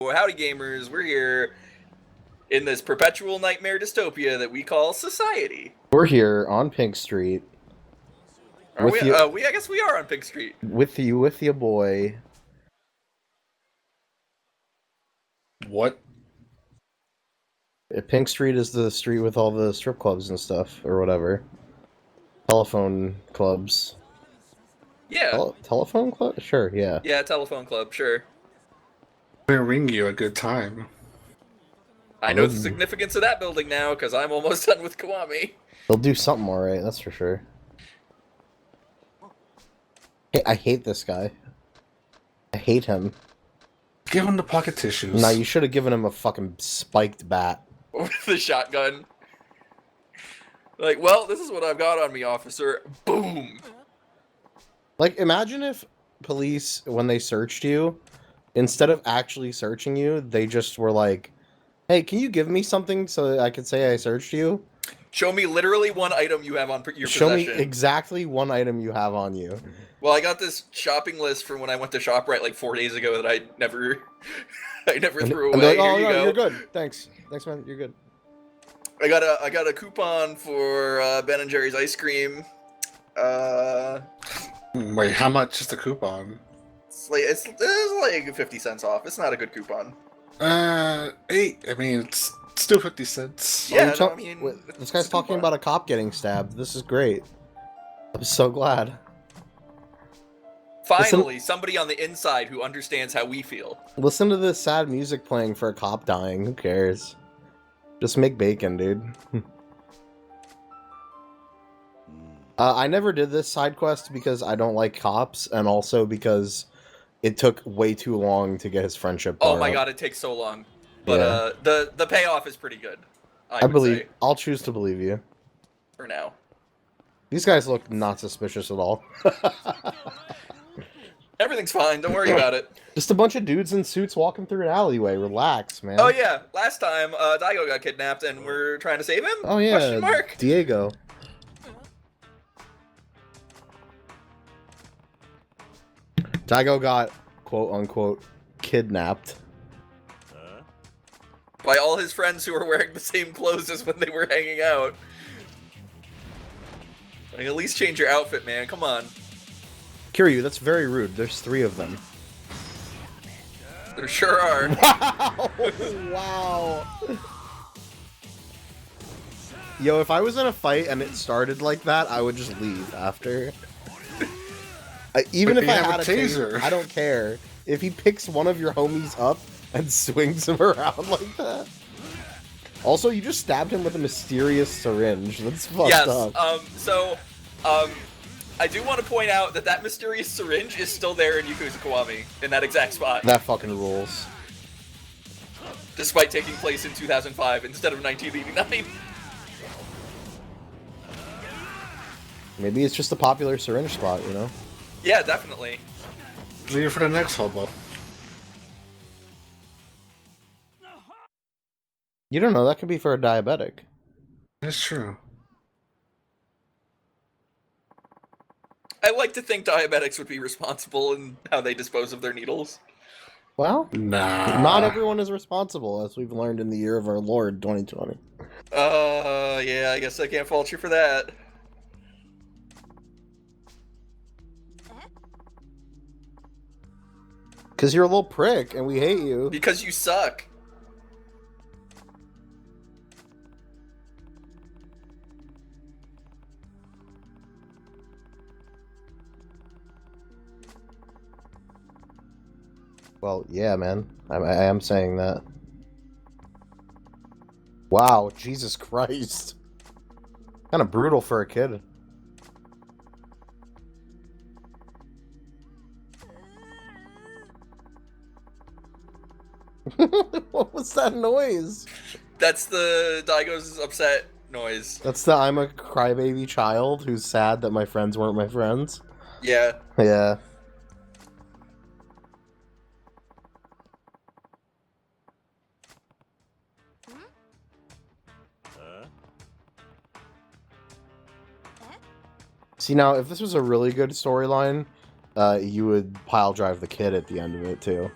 Well, howdy, gamers. We're here in this perpetual nightmare dystopia that we call society. We're here on Pink Street. Are we? I guess we are on Pink Street. With your boy. What? Pink Street is the street with all the strip clubs and stuff, or whatever. Telephone clubs. Yeah. Telephone club? Sure, yeah. Yeah, telephone club, sure. I'm gonna ring you a good time. I know the significance of that building now, because I'm almost done with Kiwami. They'll do something alright, that's for sure. Hey, I hate this guy. I hate him. Give him the pocket tissues. Nah, you should have given him a fucking spiked bat. With the shotgun. Like, well, this is what I've got on me, officer. Boom! Like, imagine if police, when they searched you, instead of actually searching you, they just were like, hey, can you give me something so that I can say I searched you? Show me literally one item you have on your Show possession. me exactly one item you have on you. Well, I got this shopping list from when I went to ShopRite like 4 days ago that I never threw away. Like, oh, Here you no, go. you're good. Thanks, man. You're good. I got a coupon for Ben and Jerry's ice cream. Wait, how much is the coupon? It's like 50 cents off. It's not a good coupon. 8. I mean, it's still 50 cents. Yeah, Oh, I mean, this guy's talking about a cop getting stabbed. This is great. I'm so glad. Finally, somebody on the inside who understands how we feel. Listen to this sad music playing for a cop dying. Who cares? Just make bacon, dude. I never did this side quest because I don't like cops, and also because it took way too long to get his friendship. Oh my god, it takes so long. But yeah. the payoff is pretty good. I believe. Say. I'll choose to believe you. For now. These guys look not suspicious at all. Everything's fine. Don't worry about it. Just a bunch of dudes in suits walking through an alleyway. Relax, man. Oh yeah, last time Daigo got kidnapped and we're trying to save him. Oh yeah, Question mark? Diego. Daigo got quote unquote kidnapped by all his friends who were wearing the same clothes as when they were hanging out. Like, at least change your outfit, man. Come on. Kiryu, that's very rude. There's 3 of them. There sure are. Wow! Wow! Yo, if I was in a fight and it started like that, I would just leave after. Even if I had a taser, I don't care. If he picks one of your homies up and swings him around like that. Also, you just stabbed him with a mysterious syringe. That's fucked up. I do want to point out that mysterious syringe is still there in Yakuza Kiwami, in that exact spot. That fucking rules. Despite taking place in 2005 instead of 1989. Maybe it's just a popular syringe spot, you know? Yeah, definitely. Leave it for the next hobo. You don't know, that could be for a diabetic. That's true. I like to think diabetics would be responsible in how they dispose of their needles. Well, nah. Not everyone is responsible, as we've learned in the year of our Lord, 2020. Yeah, I guess I can't fault you for that. Because you're a little prick, and we hate you. Because you suck. Well, yeah, man. I am saying that. Wow, Jesus Christ. Kind of brutal for a kid. What was that noise? That's the Daigo's upset noise. That's the I'm a crybaby child who's sad that my friends weren't my friends. Yeah. Yeah. See, now, if this was a really good storyline, you would pile drive the kid at the end of it, too.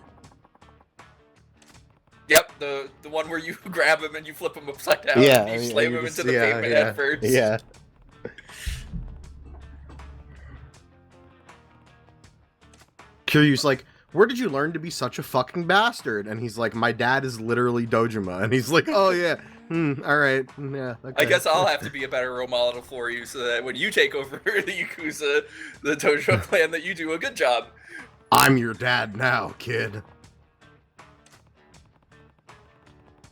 Yep, the one where you grab him and you flip him upside down. Yeah, and you slam him into the pavement yeah, head first. Yeah. Kiryu's like, where did you learn to be such a fucking bastard? And he's like, my dad is literally Dojima. And he's like, oh yeah, alright, yeah, okay. I guess I'll have to be a better role model for you so that when you take over the Yakuza, the Dojima clan, that you do a good job. I'm your dad now, kid.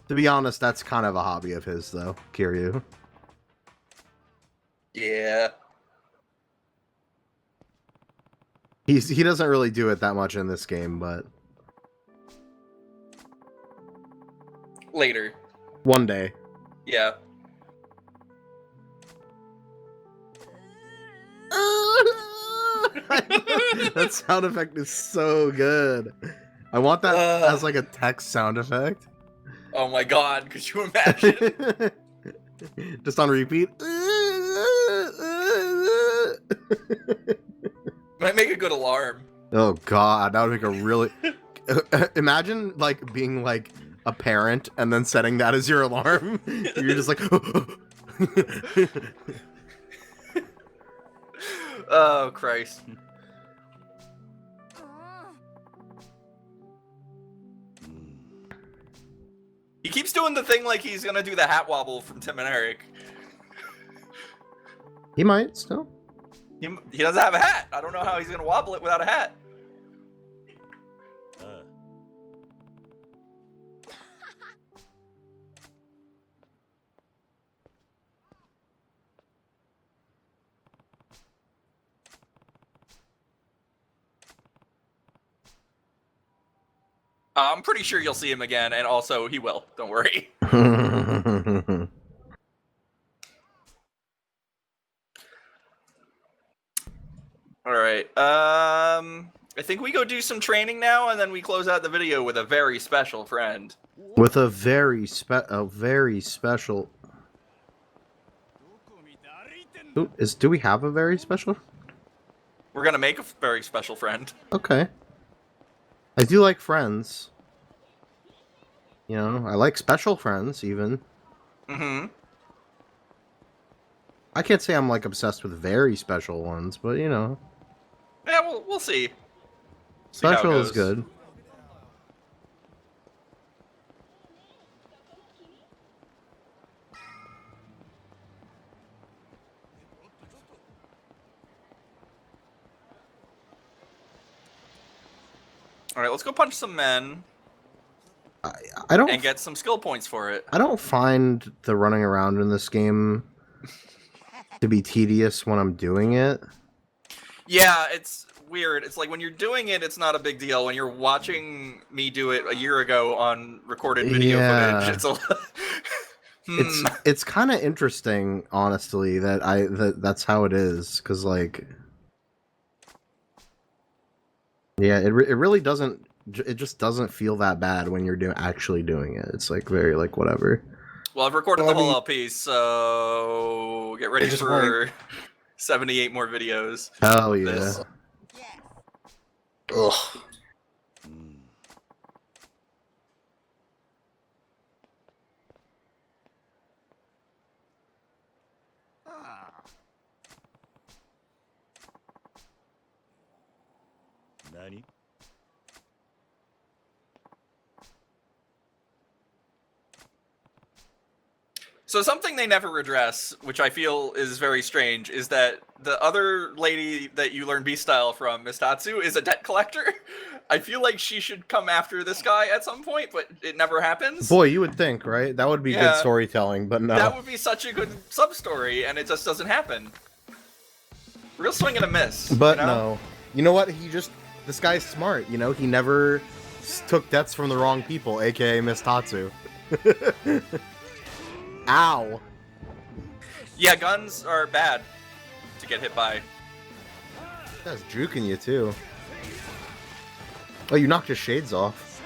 To be honest, that's kind of a hobby of his, though, Kiryu. Yeah. He doesn't really do it that much in this game, but... Later. One day. Yeah. That sound effect is so good. I want that as like a text sound effect. Oh my god, could you imagine? Just on repeat. Might make a good alarm. Oh god, that would make a really... Imagine like being like a parent and then setting that as your alarm. You're just like... Oh, Christ. He keeps doing the thing like he's gonna do the hat wobble from Tim and Eric. He might still. He doesn't have a hat. I don't know how he's gonna wobble it without a hat. I'm pretty sure you'll see him again, and also he will. Don't worry. All right. I think we go do some training now, and then we close out the video with a very special friend. With a very special. Do we have a very special? We're gonna make a very special friend. Okay. I do like friends. You know, I like special friends, even. Mm-hmm. I can't say I'm, like, obsessed with very special ones, but, you know. Yeah, we'll see. Special is good. Alright, let's go punch some men. I don't... And get some skill points for it. I don't find the running around in this game to be tedious when I'm doing it. Yeah, it's weird. It's like when you're doing it, it's not a big deal. When you're watching me do it a year ago on recorded video footage, it's a... It's kind of interesting, honestly, that that's how it is, because, like... Yeah, it really doesn't... It just doesn't feel that bad when you're actually doing it. It's, like, very, like, whatever. Well, I've recorded the whole LP, so get ready for 78 more videos. Hell yeah. Ugh. Nani? So something they never address, which I feel is very strange, is that the other lady that you learn B-Style from, Miss Tatsu, is a debt collector. I feel like she should come after this guy at some point, but it never happens. Boy, you would think, right? That would be good storytelling, but no. That would be such a good sub-story, and it just doesn't happen. Real swing and a miss. But you know? no. You know what? This guy's smart, you know? He never took debts from the wrong people, aka Miss Tatsu. Ow. Yeah, guns are bad to get hit by. That's juking you, too. Oh, you knocked his shades off.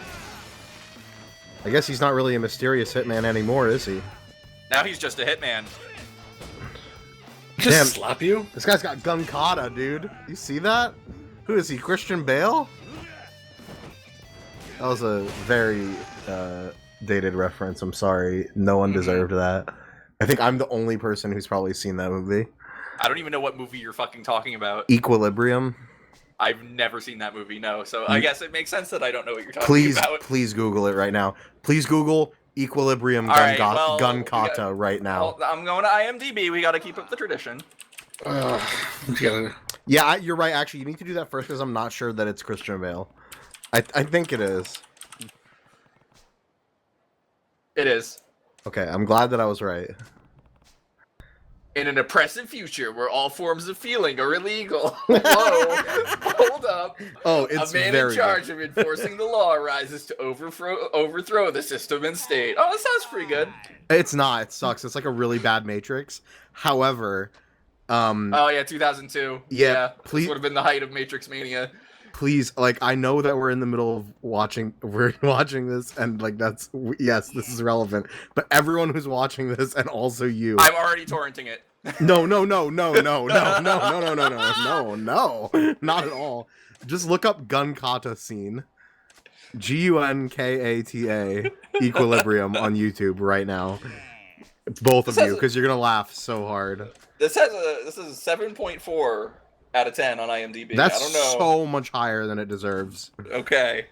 I guess he's not really a mysterious hitman anymore, is he? Now he's just a hitman. Just slap you? This guy's got gun kata, dude. You see that? Who is he, Christian Bale? That was a very dated reference. I'm sorry. No one deserved that. I think I'm the only person who's probably seen that movie. I don't even know what movie you're fucking talking about. Equilibrium. I've never seen that movie, no. So I guess it makes sense that I don't know what you're talking about. Please Google it right now. Please Google Equilibrium Gun Kata right now. Well, I'm going to IMDb. We got to keep up the tradition. Yeah, you're right. Actually, you need to do that first because I'm not sure that it's Christian Bale. I think it is. It is. Okay, I'm glad that I was right. In an oppressive future where all forms of feeling are illegal. Whoa, hold up. Oh, it's a man very in charge of enforcing the law arises to overthrow the system and state. Oh, that sounds pretty good. It's not. It sucks. It's like a really bad Matrix. However, oh yeah, 2002. Yeah, please. This would have been the height of Matrix mania. Please, like, I know that we're in the middle of watching this, and like yes, this is relevant. But everyone who's watching this, and also you, I'm already torrenting it. No, not at all. Just look up Gun Kata scene, Gunkata Equilibrium on YouTube right now. Both of you, because you're gonna laugh so hard. This is a 7.4 out of 10 on IMDb. That's I don't know. so much higher than it deserves. Okay.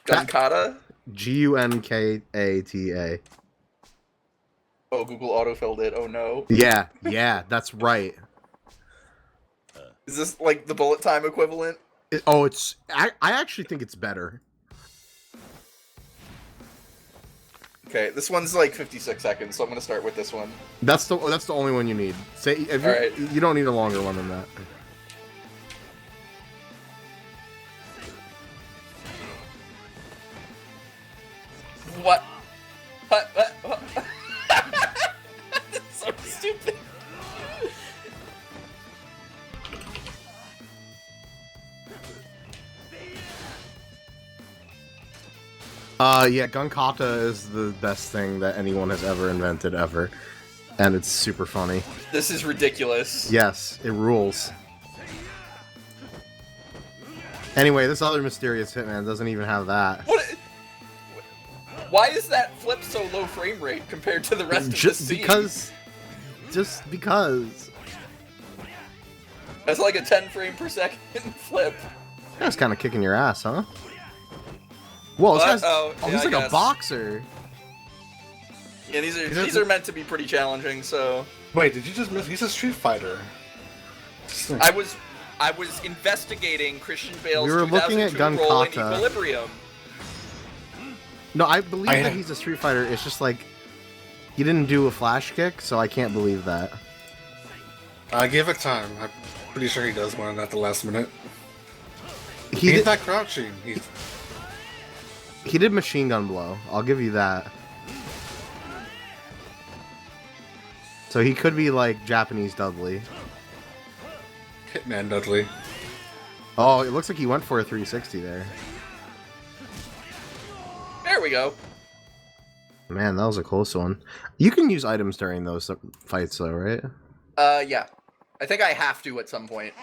Gunkata? Gunkata. Oh, Google autofilled it. Oh no. Yeah, that's right. Is this like the bullet time equivalent? I actually think it's better. Okay, this one's like 56 seconds, so I'm gonna start with this one. That's the only one you need. You don't need a longer one than that. What? What? That's so stupid. Yeah, Gun Kata is the best thing that anyone has ever invented, ever. And it's super funny. This is ridiculous. Yes, it rules. Anyway, this other mysterious hitman doesn't even have that. What? Why is that flip so low frame rate compared to the rest of the scene? Just because. That's like a 10 frame per second flip. That's kind of kicking your ass, huh? Whoa, this guy's, he's like a boxer. Yeah, these are meant to be pretty challenging. So. Wait, did you just miss? He's a Street Fighter. I was investigating Christian Bale's we were looking at Gun role in Kata. Equilibrium. No, I believe that he's a Street Fighter. It's just like he didn't do a flash kick, so I can't believe that. Give it time. I'm pretty sure he does one at the last minute. He did that crouching. He did machine gun blow. I'll give you that. So he could be like Japanese Dudley. Hitman Dudley. Oh, it looks like he went for a 360 there. There we go. Man, that was a close one. You can use items during those fights though, right? Yeah. I think I have to at some point.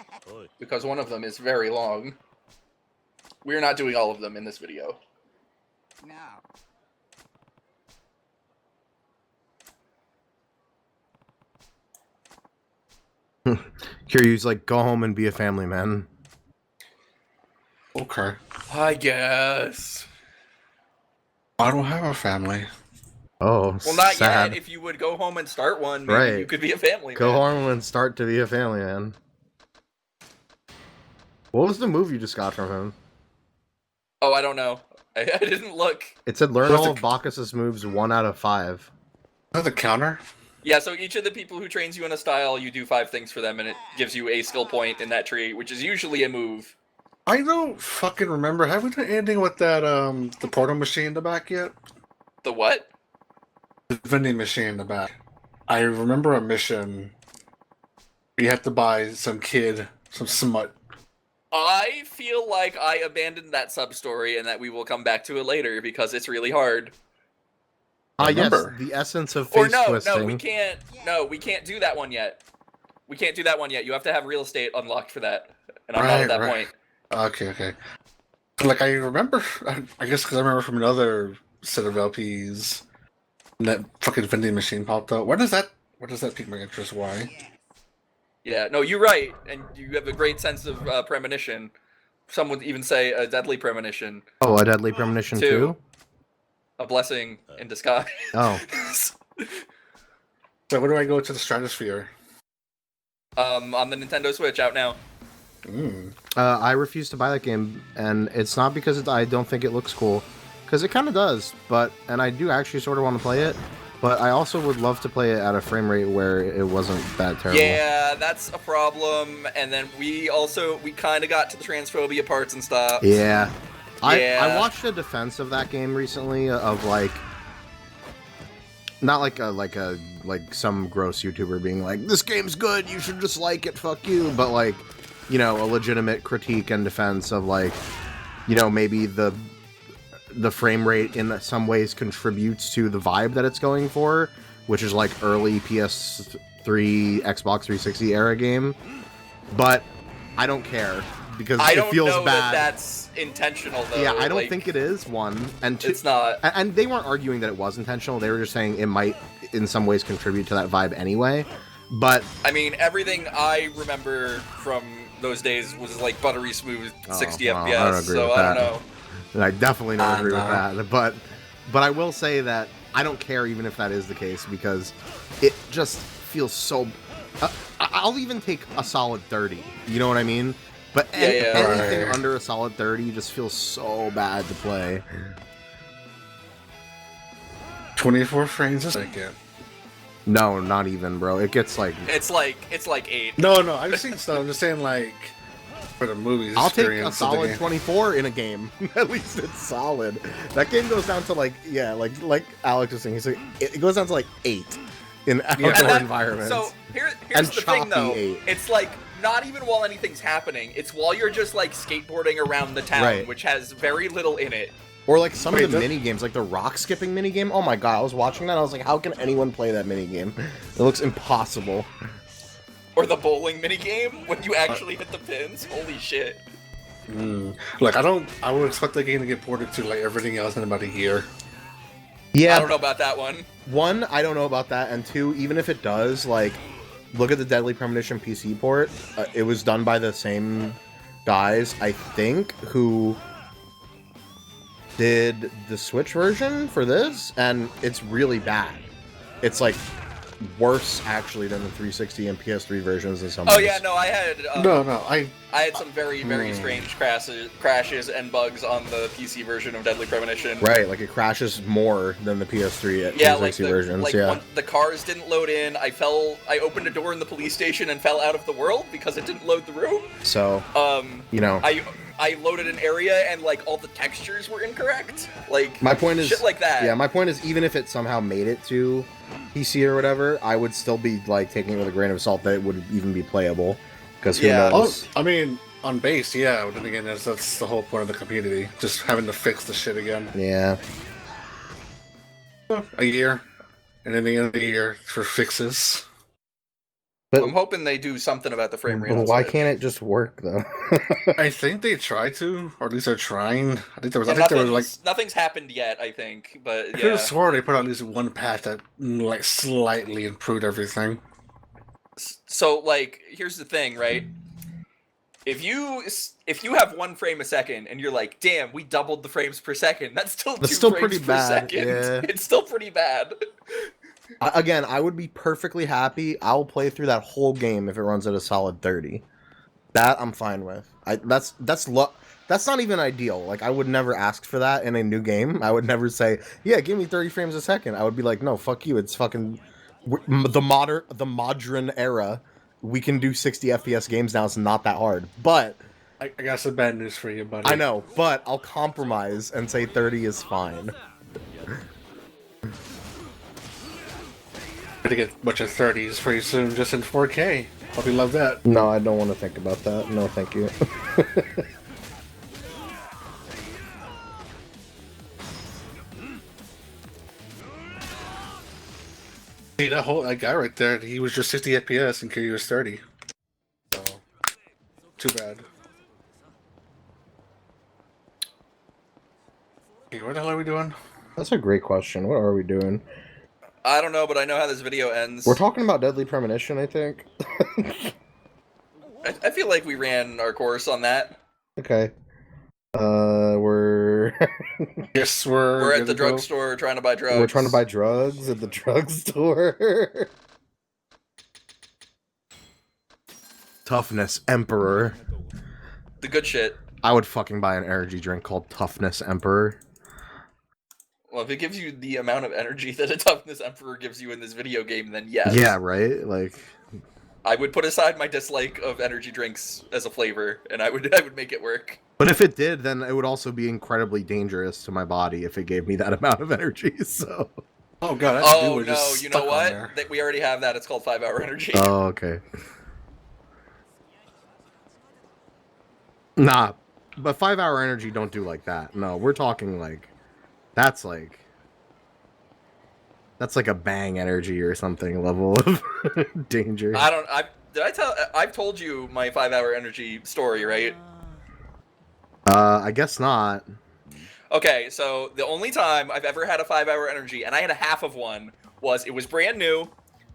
Because one of them is very long. We're not doing all of them in this video. Kiryu's like, go home and be a family man. Okay. I guess. I don't have a family. Oh, well, not sad. yet. If you would go home and start one, maybe you could be a family man. Go home and start to be a family man. What was the move you just got from him? Oh, I don't know. I didn't look. It said learn all of Bacchus's moves 1 out of 5. Is that the counter? Yeah, so each of the people who trains you in a style, you do 5 things for them, and it gives you a skill point in that tree, which is usually a move. I don't fucking remember. Have we done anything with that, the portal machine in the back yet? The what? The vending machine in the back. I remember a mission. You have to buy some kid some smut. I feel like I abandoned that sub-story and that we will come back to it later because it's really hard. Yes, the essence of face twisting. No, we can't. No, we can't do that one yet. We can't do that one yet. You have to have real estate unlocked for that, and I'm not at that point. Okay. Like I remember, I guess because I remember from another set of LPs, and that fucking vending machine popped up. Where does that pique my interest? Why? Yeah, no, you're right, and you have a great sense of premonition. Some would even say a deadly premonition. Oh, a deadly premonition too? A blessing in disguise. Oh. So where do I go to the stratosphere? On the Nintendo Switch, out now. I refuse to buy that game, and it's not because I don't think it looks cool, because it kind of does, and I do actually sort of want to play it, but I also would love to play it at a frame rate where it wasn't that terrible. Yeah, that's a problem, and then we kind of got to the transphobia parts and stuff. Yeah. I watched a defense of that game recently of like, not like some gross YouTuber being like, this game's good, you should just like it, fuck you, but like, you know, a legitimate critique and defense of like, you know, maybe the frame rate in some ways contributes to the vibe that it's going for, which is like early PS3, Xbox 360 era game. But I don't care because it feels bad. That that's intentional though. Yeah, I don't think it is, one. And two, it's not. And they weren't arguing that it was intentional. They were just saying it might in some ways contribute to that vibe anyway. But I mean, everything I remember from those days was like buttery smooth 60 FPS. I don't know. I definitely don't agree with that. But I will say that I don't care even if that is the case because it just feels so... I'll even take a solid 30. You know what I mean? But anything under a solid 30 just feels so bad to play. 24 frames a second. No, not even, bro. It gets like... It's like 8. No, I've seen stuff. I'm just saying, like, for the movies. I'll take a solid 24 in a game. At least it's solid. That game goes down to like Alex was saying. He's like, it goes down to like 8 in outdoor environments. So here's the thing, though. 8. It's like not even while anything's happening. It's while you're just like skateboarding around the town, which has very little in it. Or like some of the mini games, like the rock skipping mini game. Oh my god, I was watching that. I was like, how can anyone play that mini game? It looks impossible. Or the bowling mini game when you actually hit the pins. Holy shit! Like I would expect the game to get ported to like everything else in about a year. Yeah, I don't know about that one. One, I don't know about that, and two, even if it does, like, look at the Deadly Premonition PC port. It was done by the same guys, I think, who did the Switch version for this, and it's really bad. It's like worse actually than the 360 and PS3 versions in some ways. Oh yeah, no, I had I had some very strange crashes and bugs on the PC version of Deadly Premonition. Right, like it crashes more than the PS3 at 360 versions. When the cars didn't load in, I opened a door in the police station and fell out of the world because it didn't load the room. So, you know, I loaded an area and like all the textures were incorrect. Like my point is shit like that. Yeah, my point is even if it somehow made it to PC or whatever, I would still be like taking it with a grain of salt that it would even be playable. Because who knows? I mean, on base, yeah. But then again, that's the whole point of the community, just having to fix the shit again. Yeah. A year, and then the end of the year for fixes. But I'm hoping they do something about the frame rate. Why can't it just work though? I think they try to, or at least they're trying. I think there was. Yeah, I think there was like nothing's happened yet. I think, but I could have sworn they put out at least one patch that like slightly improved everything. So like, here's the thing, right? If you have 1 frame a second and you're like, damn, we doubled the frames per second, that's still 2 frames pretty per bad. second. Yeah. It's still pretty bad. Again, I would be perfectly happy. I'll play through that whole game if it runs at a solid 30. That I'm fine with. That's not even ideal. Like I would never ask for that in a new game. I would never say, "Yeah, give me 30 frames a second." I would be like, "No, fuck you. It's fucking the modern era. We can do 60 FPS games now. It's not that hard." But I got some bad news for you, buddy. I know, but I'll compromise and say 30 is fine. Gonna get a bunch of 30s pretty soon, just in 4K. Hope you love that. No, I don't want to think about that. No, thank you. See, that guy right there, he was just 60 FPS and Kiryu was 30. So, too bad. what the hell are we doing? That's a great question. What are we doing? I don't know, but I know how this video ends. We're talking about Deadly Premonition, I think. I feel like we ran our course on that. Okay. We're Yes, We're at the drugstore trying to buy drugs. we're trying to buy drugs at the drugstore. Toughness Emperor. The good shit. I would fucking buy an energy drink called Toughness Emperor. Well, if it gives you the amount of energy that a Toughness Emperor gives you in this video game, then yes. Yeah, right? Like, I would put aside my dislike of energy drinks as a flavor, and I would make it work. but if it did, then it would also be incredibly dangerous to my body if it gave me that amount of energy, so... Oh god, Oh no, you know what? We already have that. It's called 5-hour energy. Oh, okay. Nah, but 5-hour energy don't do like that. No, we're talking like... That's like a bang energy or something level of danger. I've told you my 5-hour energy story, right? I guess not. Okay, so the only time I've ever had a 5-hour energy, and I had a half of one, it was brand new.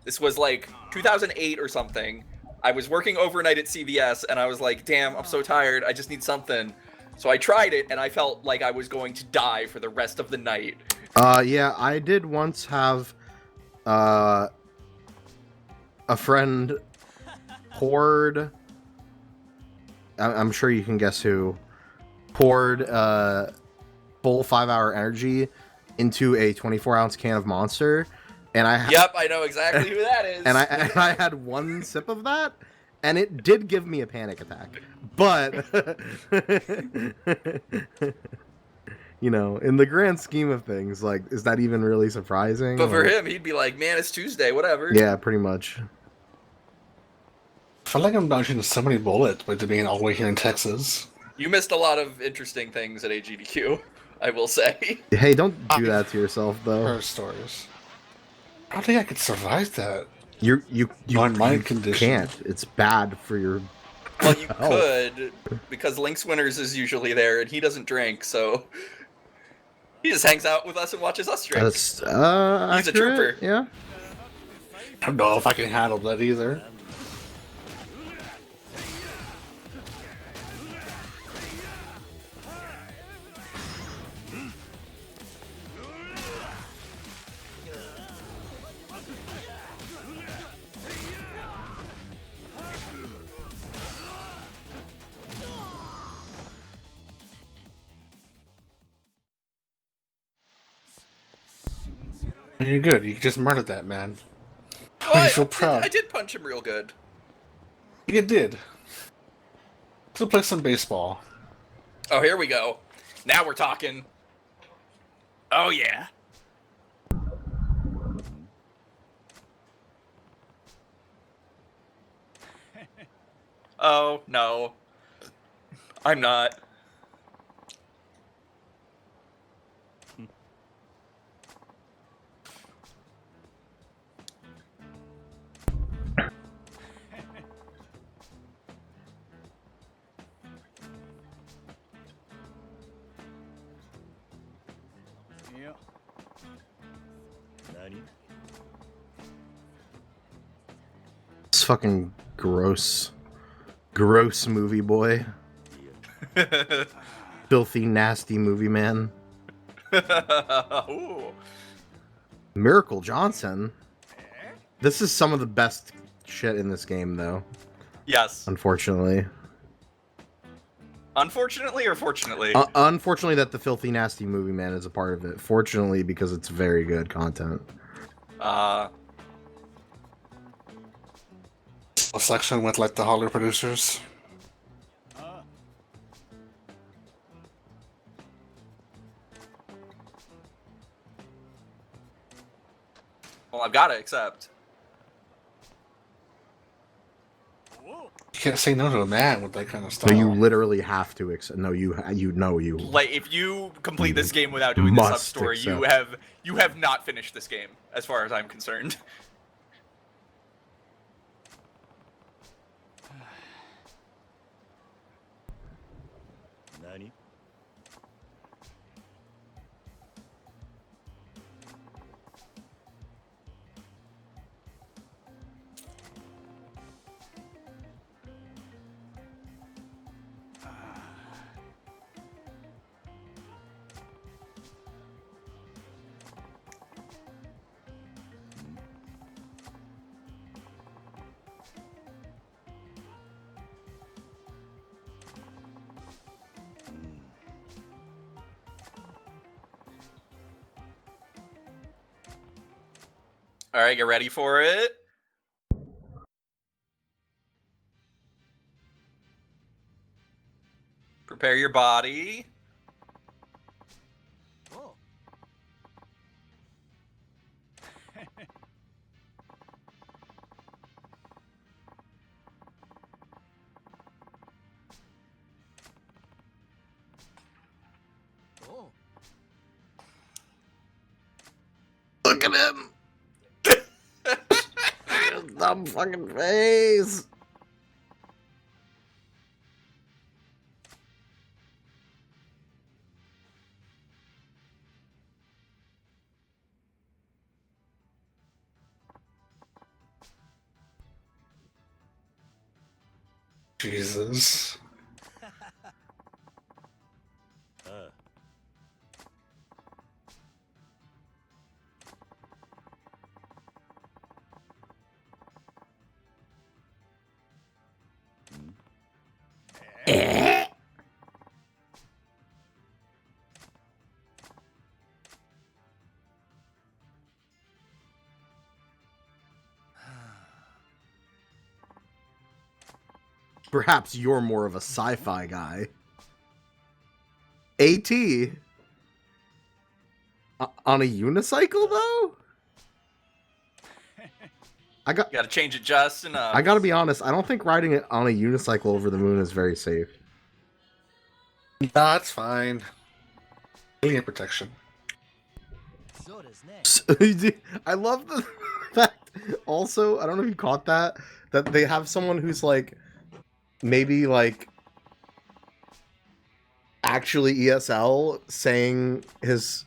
This was like 2008 or something. I was working overnight at CVS, and I was like, damn, I'm so tired, I just need something. So I tried it, and I felt like I was going to die for the rest of the night. Yeah, I did once have, a friend poured... I'm sure you can guess who. Poured, full 5-hour energy into a 24-ounce can of Monster, and Yep, I know exactly who that is. And I had one sip of that, and it did give me a panic attack. But, you know, in the grand scheme of things, like, is that even really surprising? But for him, he'd be like, man, it's Tuesday, whatever. Yeah, pretty much. I feel like I'm dodging so many bullets with it being all the way here in Texas. You missed a lot of interesting things at AGDQ, I will say. Hey, don't do that to yourself, though. Her stories. I don't think I could survive that. You condition. can't. It's bad for your... Well, you could, because Link's Winners is usually there, and he doesn't drink, so he just hangs out with us and watches us drink. He's a trooper. Yeah. I don't know if I can handle that either. You're good. You just murdered that man. Well, I feel proud. I did punch him real good. You did. Let's play some baseball. Oh, here we go. Now we're talking. Oh, yeah. Oh, no. I'm not. It's fucking gross. Gross movie boy. Filthy, nasty movie man. Ooh. Miracle Johnson. This is some of the best shit in this game, though. Yes. Unfortunately. Unfortunately or fortunately? Unfortunately that the Filthy Nasty Movie Man is a part of it. Fortunately, because it's very good content. A section with like the Hollywood producers. Well, I've got to accept. You can't say no to a man with that kind of stuff. No, you literally have to accept. No, you. Like, if you complete this game without doing the sub story, accept. you have not finished this game, as far as I'm concerned. All right, get ready for it. Prepare your body. Look at him! His dumb fucking face! Jesus. Perhaps you're more of a sci-fi guy. AT? On a unicycle, though? Gotta change it just enough. I gotta be honest, I don't think riding it on a unicycle over the moon is very safe. That's fine. Alien protection. I love the fact, also, I don't know if you caught that they have someone who's like, maybe like, actually ESL saying his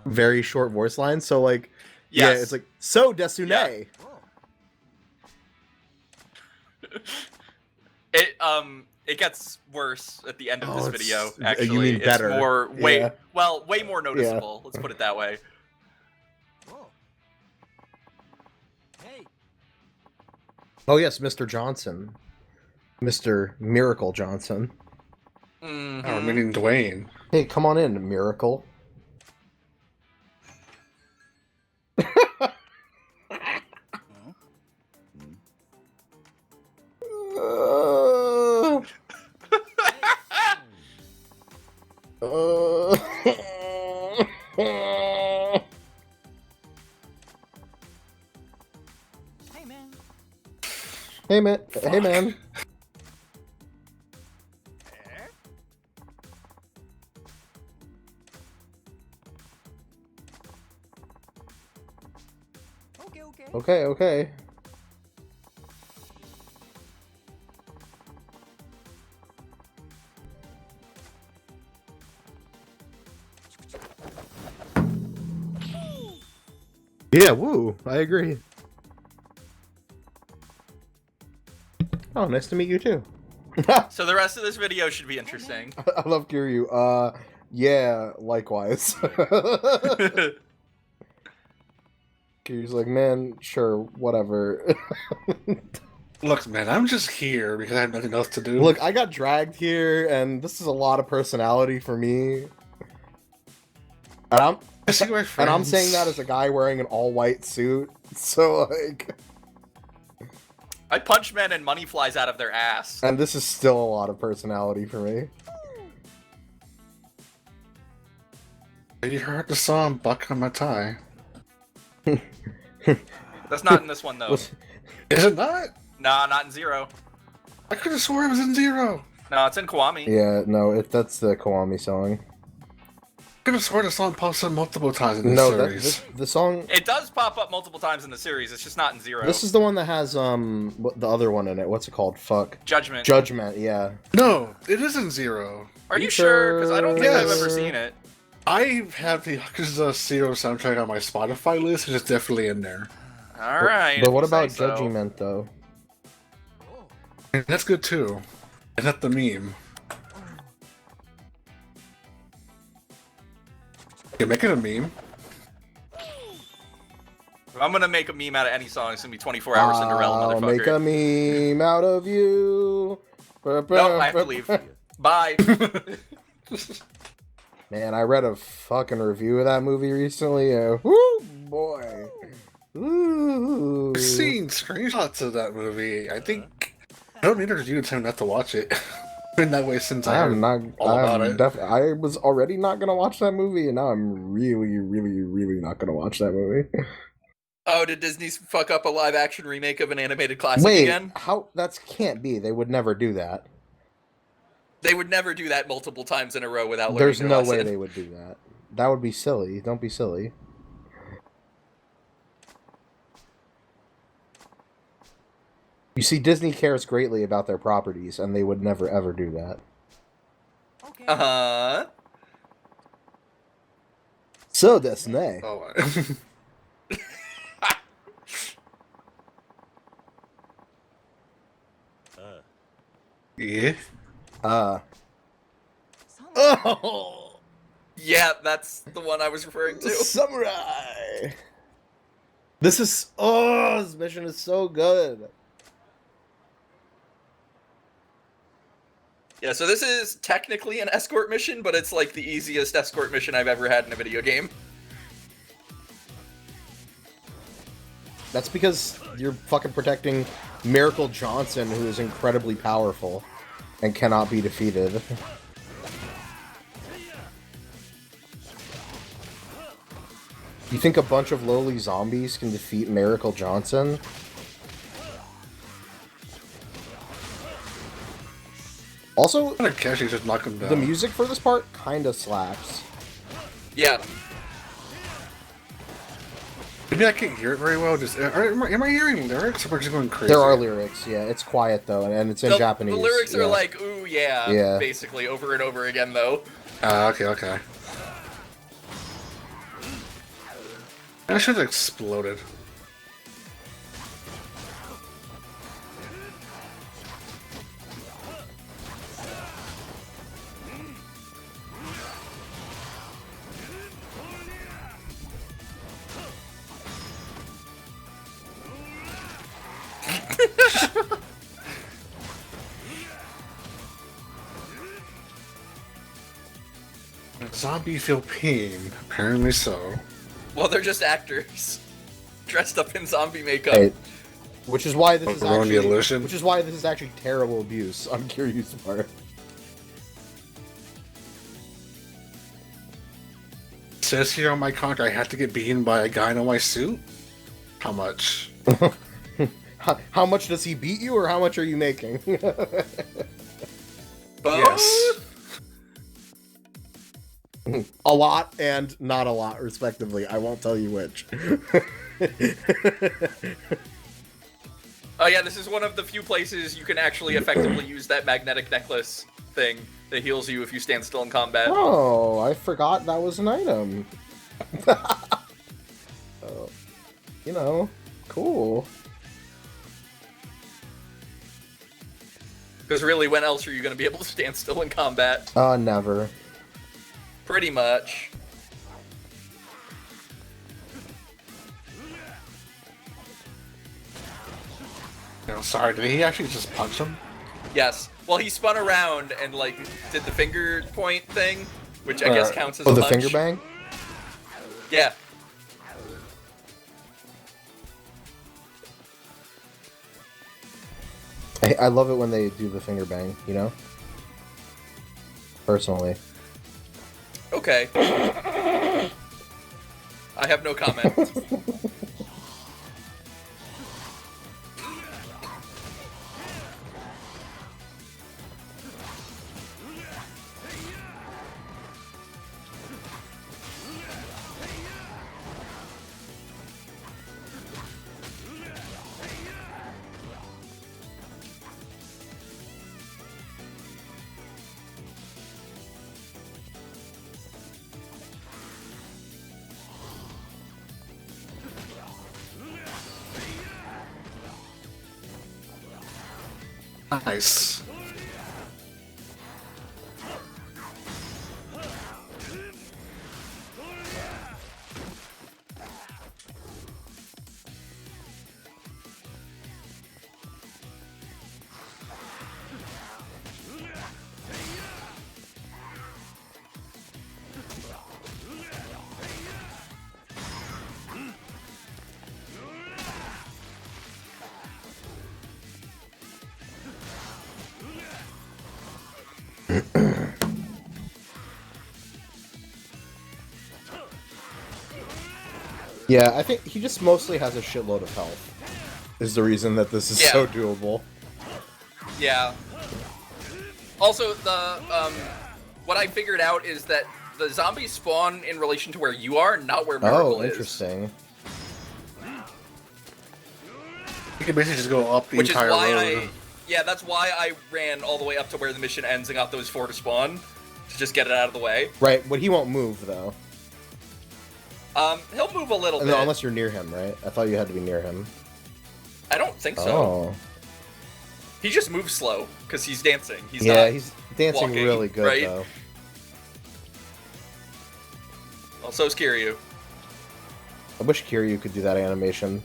very short voice line, so like, yes. Yeah, it's like, so Desune. Yeah. It gets worse at the end of this video. Actually, you mean better? It's more way more noticeable. Yeah. Let's put it that way. Hey. Oh yes, Mr. Johnson, Mr. Miracle Johnson. Mm-hmm. Oh, I'm meaning Dwayne. Hey, come on in, Miracle. Hey man. Hey man. Okay. Yeah, woo. I agree. Oh, nice to meet you too. So the rest of this video should be interesting. I love Kiryu. Yeah, likewise. Kiryu's like, man, sure, whatever. Look, man, I'm just here because I have nothing else to do. Look, I got dragged here, and this is a lot of personality for me. And I'm saying that as a guy wearing an all-white suit, so, like... I punch men and money flies out of their ass. And this is still a lot of personality for me. You heard the song Buck on My Tie. That's not in this one, though. Is it not? Nah, not in Zero. I could have swore it was in Zero. No, it's in Kiwami. Yeah, no, that's the Kiwami song. I could have sworn the song pops up multiple times in this series. The song... It does pop up multiple times in the series, it's just not in Zero. This is the one that has, the other one in it. What's it called? Fuck. Judgment. Judgment, yeah. No, it is in Zero. Are you sure? Because I don't think I've ever seen it. I have the Yakuza Zero soundtrack on my Spotify list, and it's definitely in there. Alright. But what about Judgment, though? That's good, too. Is that the meme? You make it a meme? If I'm gonna make a meme out of any song, it's gonna be 24 Hour Cinderella, motherfucker. I'll make a meme out of you. No, I have to leave. Bye. Man, I read a fucking review of that movie recently. Woo, boy. Ooh. Ooh. I've seen screenshots of that movie. I think I don't need to review time not to watch it. Been that way since I heard all about it. I was already not gonna watch that movie, and now I'm really, really, really not gonna watch that movie. Oh, did Disney fuck up a live-action remake of an animated classic Wait, again? how? That can't be. They would never do that. They would never do that multiple times in a row without learning There's their no lesson. way they would do that. That would be silly. Don't be silly. You see, Disney cares greatly about their properties, and they would never ever do that. Okay. Uh-huh. So desu ne. Oh, yeah. Oh! Yeah, that's the one I was referring to. Samurai! This mission is so good. Yeah, so this is technically an escort mission, but it's like the easiest escort mission I've ever had in a video game. That's because you're fucking protecting Miracle Johnson, who is incredibly powerful and cannot be defeated. You think a bunch of lowly zombies can defeat Miracle Johnson? Also, I can't actually just knock him down. the music for this part kinda slaps. Yeah. Maybe I can't hear it very well. Just am I hearing lyrics? Or am I just going crazy? There are lyrics, yeah. It's quiet though, and it's in Japanese. The lyrics yeah. are like, ooh, yeah, basically, over and over again, though. Okay. I should have exploded. Zombie feel pain. Apparently so. Well, they're just actors. Dressed up in zombie makeup. Hey, which is why this is Ruin the actually illusion. which is why this is actually terrible abuse on Kiryu's part. It says here on my contract I have to get beaten by a guy in a white suit? How much? How much does he beat you, or how much are you making? Yes. A lot and not a lot, respectively. I won't tell you which. Oh yeah, this is one of the few places you can actually effectively use that magnetic necklace thing that heals you if you stand still in combat. Oh, I forgot that was an item. Oh, you know, cool. Because really, when else are you going to be able to stand still in combat? Never. Pretty much. No, sorry, did he actually just punch him? Yes. Well, he spun around and, like, did the finger point thing, which I guess counts as a the punch. finger bang? Yeah. I love it when they do the finger bang, you know? Personally. Okay. I have no comment. Nice. Yeah, I think he just mostly has a shitload of health. Is the reason that this is so doable. Yeah. Also, what I figured out is that the zombies spawn in relation to where you are, not where Miracle is. Oh, interesting. You can basically just go up the Which is entire why road. yeah, that's why I ran all the way up to where the mission ends and got those 4 to spawn, to just get it out of the way. Right, but he won't move, though. He'll move a little bit. No, unless you're near him, right? I thought you had to be near him. I don't think so. Oh. He just moves slow, because he's dancing. He's He's dancing walking, really good, right? though. Well, so's Kiryu. I wish Kiryu could do that animation.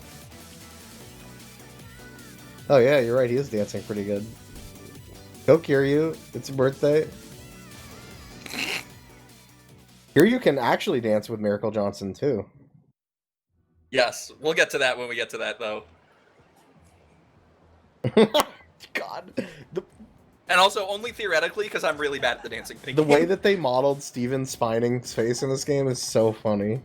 Oh yeah, you're right, he is dancing pretty good. Go Kiryu, it's your birthday. Kiryu can actually dance with Miracle Johnson, too. Yes, we'll get to that when we get to that, though. God. And also, only theoretically, because I'm really bad at the dancing thing. The way that they modeled Steven Spining's face in this game is so funny.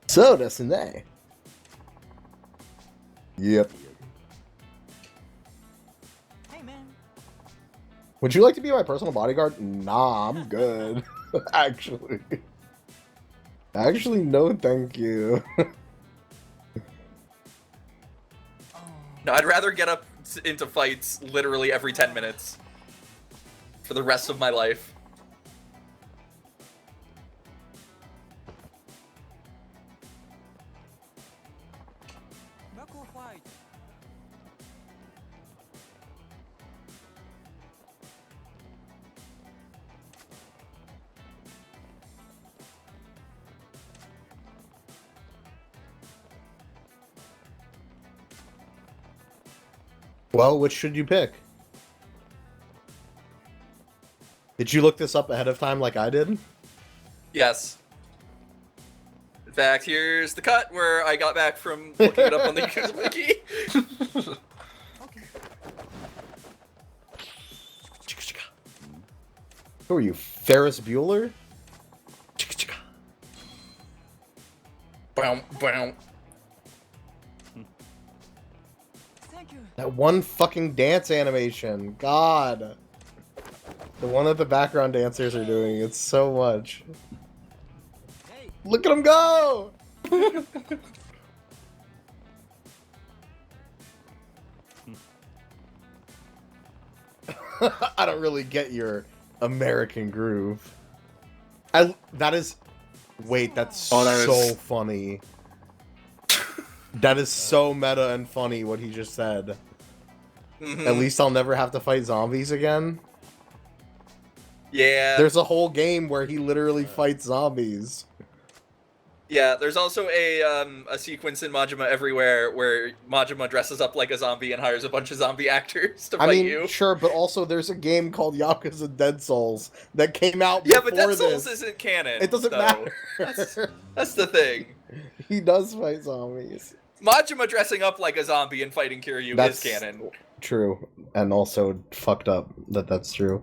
So desu ne. Yep. Hey, man. Would you like to be my personal bodyguard? Nah, I'm good. Actually. Actually, no thank you. No, I'd rather get up into fights literally every 10 minutes. For the rest of my life. Knuckle fight. Well, which should you pick? Did you look this up ahead of time like I did? Yes. In fact, here's the cut where I got back from looking it up on the Yakuza wiki. Okay. Who are you, Ferris Bueller? Bow, bow. Thank you. That one fucking dance animation. God. The one that the background dancers are doing. It's so much. Hey. Look at him go! I don't really get your American groove. That is... Wait, that's Oh, that so is- funny. That is so meta and funny what he just said. At least I'll never have to fight zombies again. Yeah. There's a whole game where he literally fights zombies. Yeah, there's also a sequence in Majima Everywhere where Majima dresses up like a zombie and hires a bunch of zombie actors to I fight mean, you. sure, but also there's a game called Yakuza Dead Souls that came out before Yeah, but Dead Souls this. isn't canon. It doesn't though. matter. That's the thing. He does fight zombies. Majima dressing up like a zombie and fighting Kiryu That's is canon. true, and also fucked up that that's true.